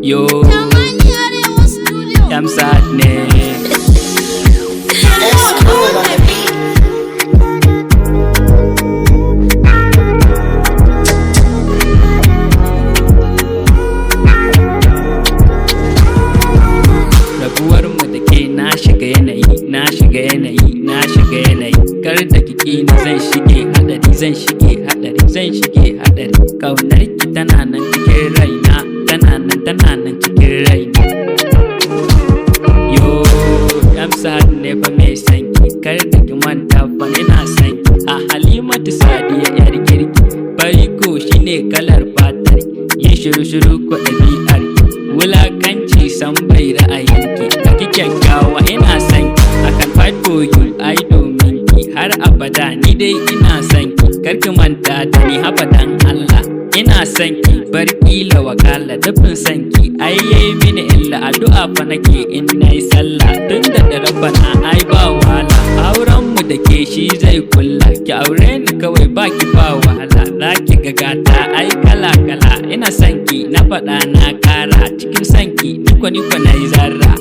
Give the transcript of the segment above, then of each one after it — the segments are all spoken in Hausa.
Yo, I'm sad ne. Rabuwar mu da ke na shiga yanayi, na shiga yanayi, na shiga yanayi. Kar da kiki ni zan shige hadari, zan shige hadari, zan shige hadari. Kaunar ki tana nan cikin raina, tana nan cikin raina. Yo, I'm sad ne fa mai sanki, kar da ki manta fa ina sanki. A Halimatu Sadiya yar kirki, fari ko shine kalar fatar. Yi shiru ko ɗabi'ar ki, wulakanci san bai ra'ayinki. A ki kyakkyawa ina sanki, akan fight for you ai domin ki. Har abada ni dai ina sanki, kar ki manta da ni abadan Allah. Ina sanki bar kila wakala dafin sanki ai yayi mini illa addu'a fa nake in nayi sallah tunda da rabbana ai ba wahala auren mu da ke shi zai kulla ki aure ni kawai baki ba wahala zaki ga gata ai kala kala ina sanki na faɗa na kara cikin sanki ni ko nayi zarra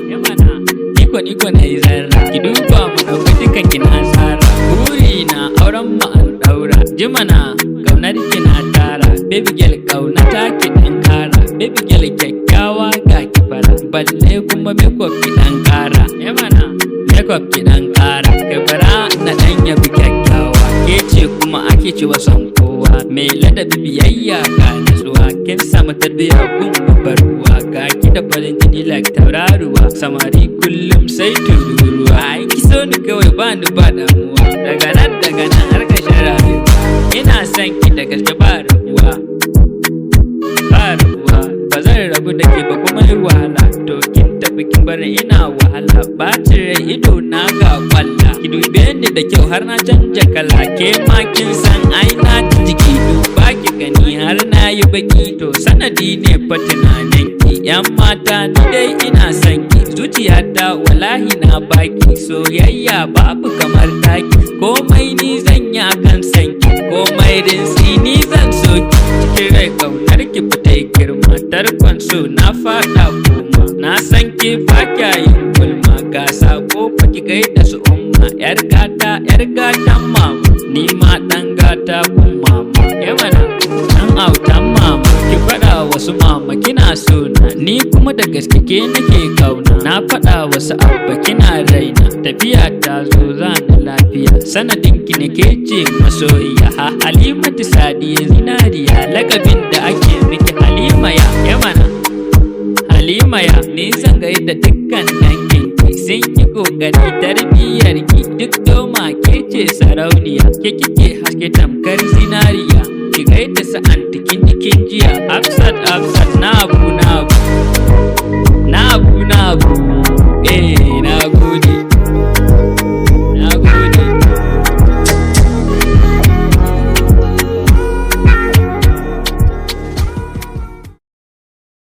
ni ko nayi zarra ki duba mu dauki dukan ki na tsara buri na auren mu an daura jimana kaunar ki na tara baby girl kauna ta ki dan kara baby girl kyakkyawa ga ki fara balle kuma makeup ki dan kara mana makeup ki dan kara kai fara na dan yabi kyakkyawa ke ce kuma ake ci wasan kowa mai ladabi biyayya ga nutsuwa kin samu tarbiya kun ruwa ga ki da farin jini like tauraruwa samari kullum sai tururuwa ai ki so ni kawai ba ni ba damuwa daga nan har ƙarshen rayuwa ina son ki da gaske ba rabuwa ba zan rabu da ke ba kuma yi wahala to kin tafi kin bar ina wahala bacin rai ido na ga kwalla ki dube ni da kyau har na canja kala ke ma kin san ai na jiki duba ki gani har na yi baki to sanadi ne fa tunanin ki yan mata ni dai ina son ki zuciyata wallahi na baki soyayya babu kamar taki komai ni zan yi akan sanki komai rinsi ni zan so ki cikin rai kaunar ki fita girma tarkon so na fada kuma na san ki fa kyayin gulma ga sako fa ki gaida su umma yar gatan mama ni ma dan gata kun mama mana dan autan mama ki fada wasu mama kina so na ni kuma da gaske ke nake kauna na fada wasu abba kina raina tafiya ta zo zani lafiya sanadin ki ne ke ce masoyiya ha Halimatu Sadiya zinariya lakabin da ake miki Halimaya mana Halimaya ni zan gaida dukkan danginki sun yi kokari tarbiyyar ki duk doma ke ce sarauniya ke kike haske tamkar zinariya ki gaida sa antikin jiya Hafsat na abu